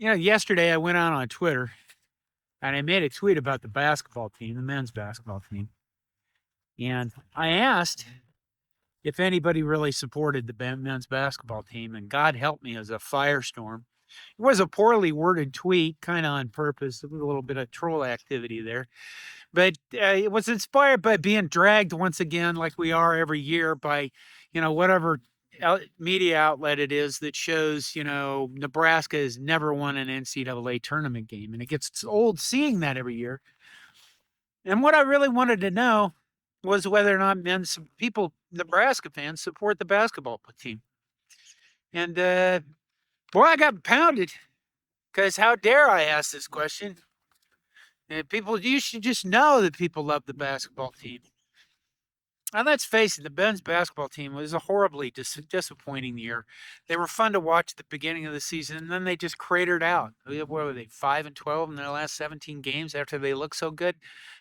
Yesterday I went out on Twitter and I made a tweet about the basketball team, the men's basketball team. And I asked if anybody really supported the men's basketball team, and God help me, as a firestorm. It was a poorly worded tweet, kind of on purpose, a little bit of troll activity there. But it was inspired by being dragged once again, like we are every year, by, whatever media outlet it is that shows, Nebraska has never won an NCAA tournament game. And it gets old seeing that every year. And what I really wanted to know was whether or not Nebraska fans, support the basketball team. And boy, I got pounded, because how dare I ask this question? And you should just know that people love the basketball team. And let's face it, the men's basketball team was a horribly disappointing year. They were fun to watch at the beginning of the season, and then they just cratered out. What were they, 5-12 in their last 17 games after they looked so good?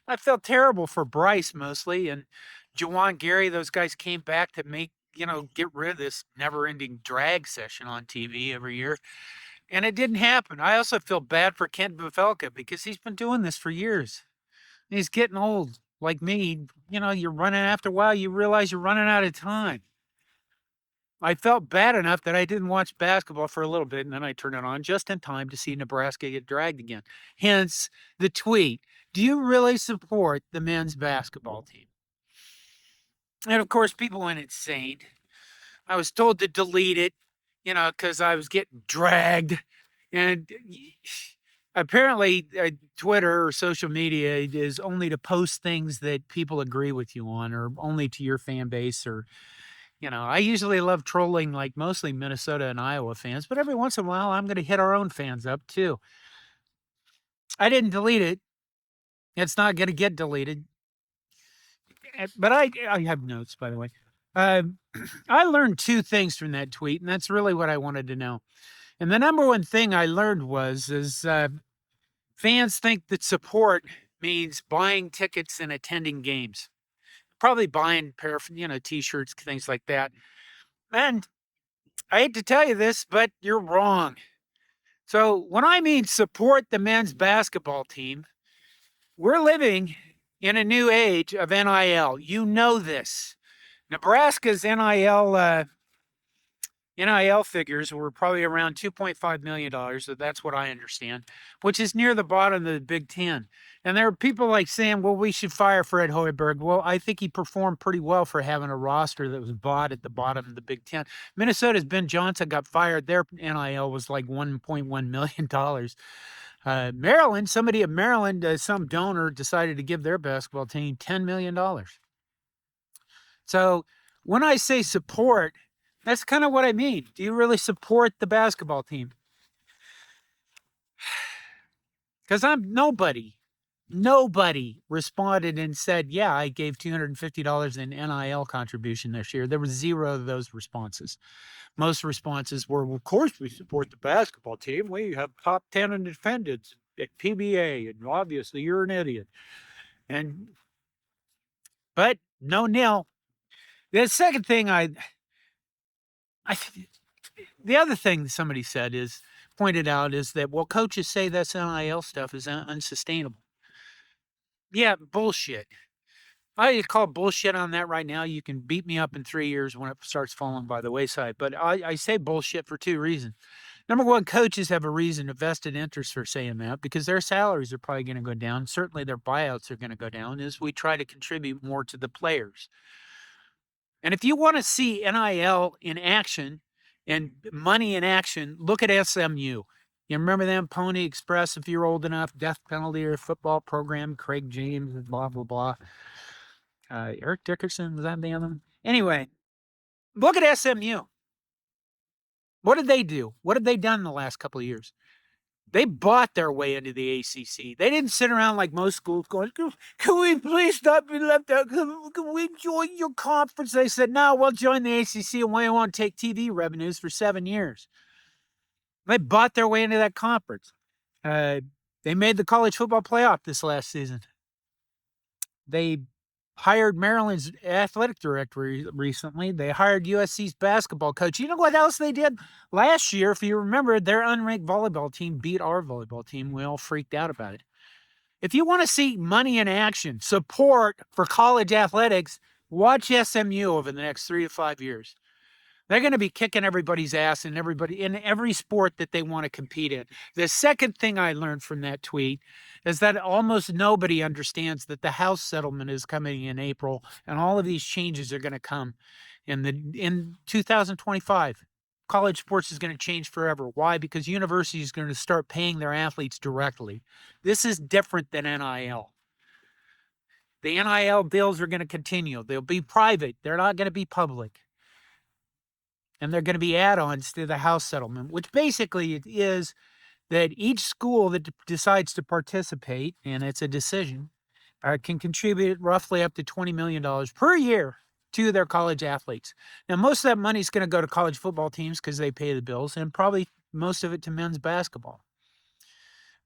I felt terrible for Bryce mostly, and Juwan Gary. Those guys came back to get rid of this never-ending drag session on TV every year. And it didn't happen. I also feel bad for Kent Buvelka, because he's been doing this for years. He's getting old. Like me, you're running, after a while, you realize you're running out of time. I felt bad enough that I didn't watch basketball for a little bit, and then I turned it on just in time to see Nebraska get dragged again. Hence the tweet. Do you really support the men's basketball team? And of course, people went insane. I was told to delete it, because I was getting dragged. And apparently, Twitter or social media is only to post things that people agree with you on, or only to your fan base. Or, I usually love trolling, like mostly Minnesota and Iowa fans, but every once in a while, I'm going to hit our own fans up too. I didn't delete it. It's not going to get deleted. But I have notes, by the way. I learned two things from that tweet, and that's really what I wanted to know. And the number one thing I learned is fans think that support means buying tickets and attending games, probably buying T-shirts, things like that. And I hate to tell you this, but you're wrong. So when I mean support the men's basketball team, we're living in a new age of NIL. You know this. Nebraska's NIL figures were probably around $2.5 million. So that's what I understand, which is near the bottom of the Big Ten. And there are people like saying, well, we should fire Fred Hoiberg. Well, I think he performed pretty well for having a roster that was bought at the bottom of the Big Ten. Minnesota's Ben Johnson got fired. Their NIL was like $1.1 million. Maryland, somebody at Maryland, some donor decided to give their basketball team $10 million. So when I say support, that's kind of what I mean. Do you really support the basketball team? Because nobody responded and said, yeah, I gave $250 in NIL contribution this year. There was zero of those responses. Most responses were, well, of course we support the basketball team. We have top 10 in attendance at PBA, and obviously you're an idiot. But no nil. The second thing the other thing somebody pointed out is that, well, coaches say this NIL stuff is unsustainable. Yeah, bullshit. I call bullshit on that right now. You can beat me up in 3 years when it starts falling by the wayside. But I say bullshit for two reasons. Number one, coaches have a reason, a vested interest for saying that, because their salaries are probably going to go down. Certainly their buyouts are going to go down as we try to contribute more to the players. And if you want to see NIL in action and money in action, look at SMU. You remember them, Pony Express, if you're old enough, death penalty or football program, Craig James, blah, blah, blah. Eric Dickerson, was that the other one? Anyway, look at SMU. What did they do? What have they done in the last couple of years? They bought their way into the ACC. They didn't sit around like most schools going, can we please not be left out? Can we join your conference? They said, no, we'll join the ACC and we won't take TV revenues for 7 years. They bought their way into that conference. They made the college football playoff this last season. They hired Maryland's athletic director recently. They hired USC's basketball coach. You know what else they did? Last year, if you remember, their unranked volleyball team beat our volleyball team. We all freaked out about it. If you want to see money in action, support for college athletics, watch SMU over the next 3 to 5 years. They're going to be kicking everybody's ass in every sport that they want to compete in. The second thing I learned from that tweet is that almost nobody understands that the House settlement is coming in April, and all of these changes are going to come in 2025. College sports is going to change forever. Why? Because universities is going to start paying their athletes directly. This is different than NIL. The NIL deals are going to continue. They'll be private. They're not going to be public. And they're going to be add-ons to the House settlement, which basically it is that each school that decides to participate, and it's a decision, can contribute roughly up to $20 million per year to their college athletes. Now, most of that money is going to go to college football teams because they pay the bills, and probably most of it to men's basketball.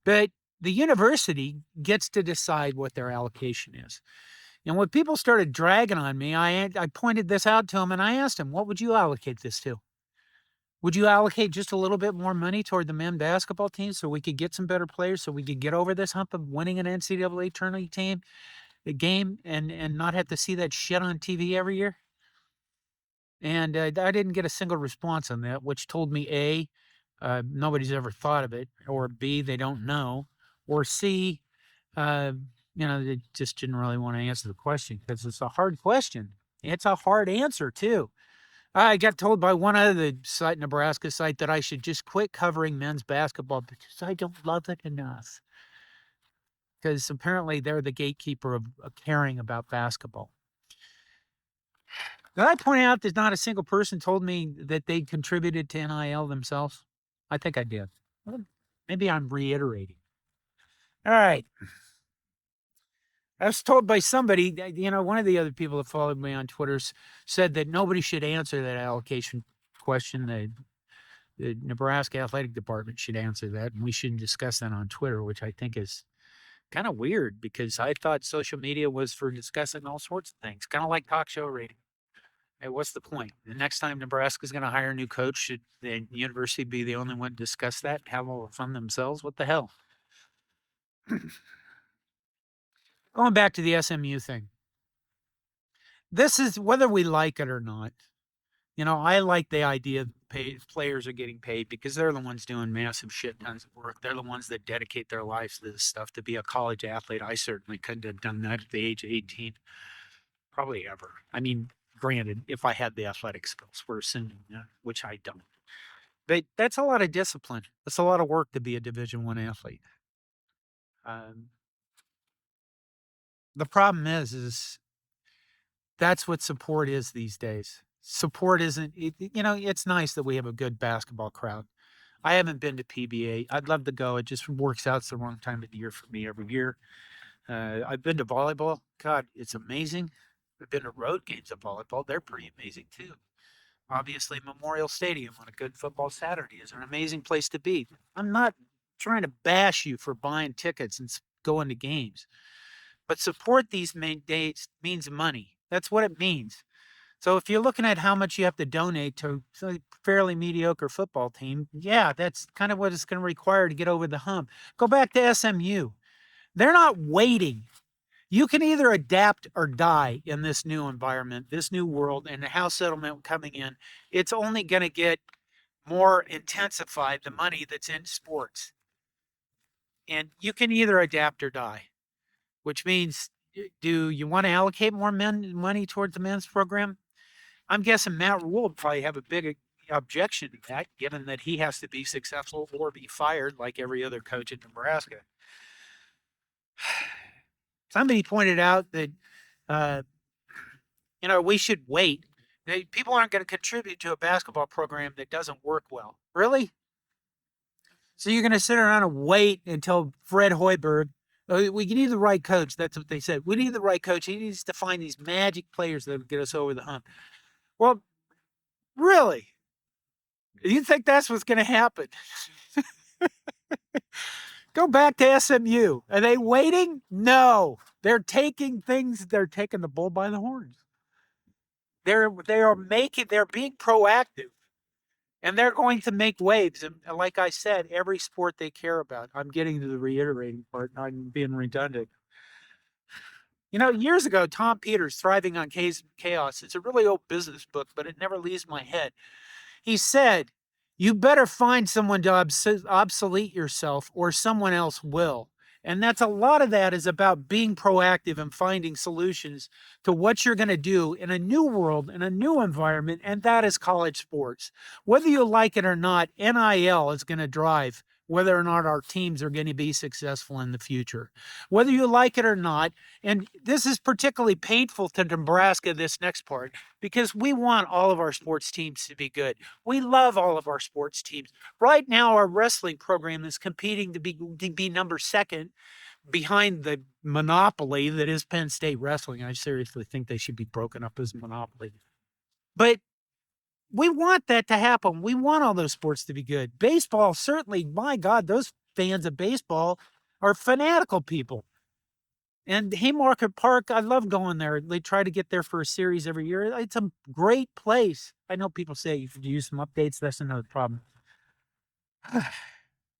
But the university gets to decide what their allocation is. And when people started dragging on me, I pointed this out to them, and I asked them, what would you allocate this to? Would you allocate just a little bit more money toward the men's basketball team so we could get some better players, so we could get over this hump of winning an NCAA tournament game and not have to see that shit on TV every year? And I didn't get a single response on that, which told me A, nobody's ever thought of it, or B, they don't know, or C, they just didn't really want to answer the question because it's a hard question. It's a hard answer, too. I got told by one other site, Nebraska site, that I should just quit covering men's basketball because I don't love it enough. Because apparently they're the gatekeeper of caring about basketball. Did I point out that not a single person told me that they contributed to NIL themselves? I think I did. Well, maybe I'm reiterating. All right. I was told by somebody, one of the other people that followed me on Twitter said that nobody should answer that allocation question. The Nebraska Athletic Department should answer that, and we shouldn't discuss that on Twitter, which I think is kind of weird because I thought social media was for discussing all sorts of things, kind of like talk show rating. Hey, what's the point? The next time Nebraska's going to hire a new coach, should the university be the only one to discuss that and have all the fun themselves? What the hell? Going back to the SMU thing. This is whether we like it or not. I like the idea that players are getting paid because they're the ones doing massive shit tons of work. They're the ones that dedicate their lives to this stuff. To be a college athlete, I certainly couldn't have done that at the age of 18. Probably ever. I mean, granted, if I had the athletic skills, we're assuming that, which I don't. But that's a lot of discipline. That's a lot of work to be a Division I athlete. The problem is that's what support is these days. Support isn't, it's nice that we have a good basketball crowd. I haven't been to PBA. I'd love to go. It just works out. It's the wrong time of the year for me every year. I've been to volleyball. God, it's amazing. I've been to road games of volleyball. They're pretty amazing too. Obviously, Memorial Stadium on a good football Saturday is an amazing place to be. I'm not trying to bash you for buying tickets and going to games, but support these main dates means money. That's what it means. So if you're looking at how much you have to donate to a fairly mediocre football team, yeah, that's kind of what it's going to require to get over the hump. Go back to SMU. They're not waiting. You can either adapt or die in this new environment, this new world, and the House settlement coming in. It's only going to get more intensified, the money that's in sports. And you can either adapt or die, which means, do you want to allocate more money towards the men's program? I'm guessing Matt Rule would probably have a big objection to that, given that he has to be successful or be fired like every other coach in Nebraska. Somebody pointed out that, we should wait. People aren't going to contribute to a basketball program that doesn't work well. Really? So you're going to sit around and wait until Fred Hoiberg, we need the right coach. That's what they said. We need the right coach. He needs to find these magic players that will get us over the hump. Well, really? You think that's what's going to happen? Go back to SMU. Are they waiting? No. They're taking the bull by the horns. They're being proactive, and they're going to make waves. And like I said, every sport they care about. I'm getting to the reiterating part. I'm being redundant. Years ago, Tom Peters, Thriving on Chaos, it's a really old business book, but it never leaves my head. He said, you better find someone to obsolete yourself or someone else will. And that's a lot of that is about being proactive and finding solutions to what you're going to do in a new world, in a new environment, and that is college sports. Whether you like it or not, NIL is going to drive whether or not our teams are going to be successful in the future. Whether you like it or not, and this is particularly painful to Nebraska, this next part, because we want all of our sports teams to be good. We love all of our sports teams. Right now, our wrestling program is competing to be number second behind the monopoly that is Penn State wrestling. I seriously think they should be broken up as a monopoly. But we want that to happen. We want all those sports to be good. Baseball, certainly, my God, those fans of baseball are fanatical people. And Haymarket Park, I love going there. They try to get there for a series every year. It's a great place. I know people say you could use some updates. That's another problem.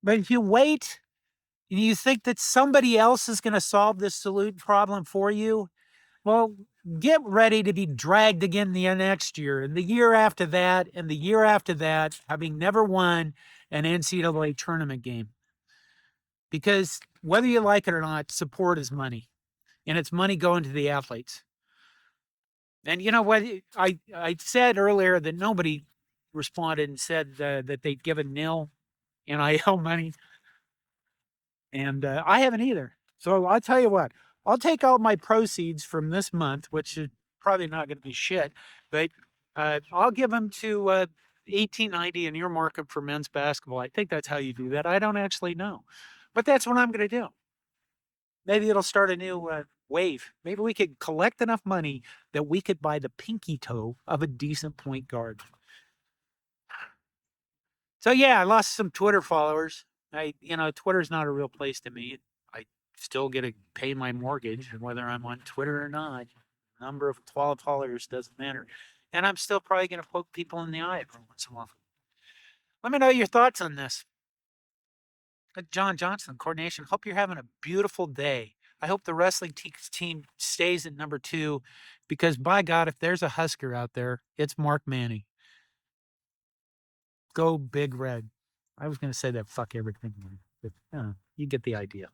But if you wait and you think that somebody else is going to solve this salute problem for you, well, get ready to be dragged again the next year and the year after that and the year after that, having never won an NCAA tournament game. Because whether you like it or not, support is money. And it's money going to the athletes. And you know what? I said earlier that nobody responded and said that they'd given nil NIL money. And I haven't either. So I'll tell you what, I'll take out my proceeds from this month, which is probably not going to be shit, but I'll give them to 1890 and earmark them for men's basketball. I think that's how you do that. I don't actually know. But that's what I'm going to do. Maybe it'll start a new wave. Maybe we could collect enough money that we could buy the pinky toe of a decent point guard. So yeah, I lost some Twitter followers. Twitter's not a real place to me. I still get to pay my mortgage, and whether I'm on Twitter or not, number of 12 followers doesn't matter. And I'm still probably going to poke people in the eye every once in a while. Let me know your thoughts on this. John Johnson, coordination. Hope you're having a beautiful day. I hope the wrestling team stays at number 2 because, by God, if there's a Husker out there, it's Mark Manning. Go Big Red. I was going to say that fuck everything, but you get the idea.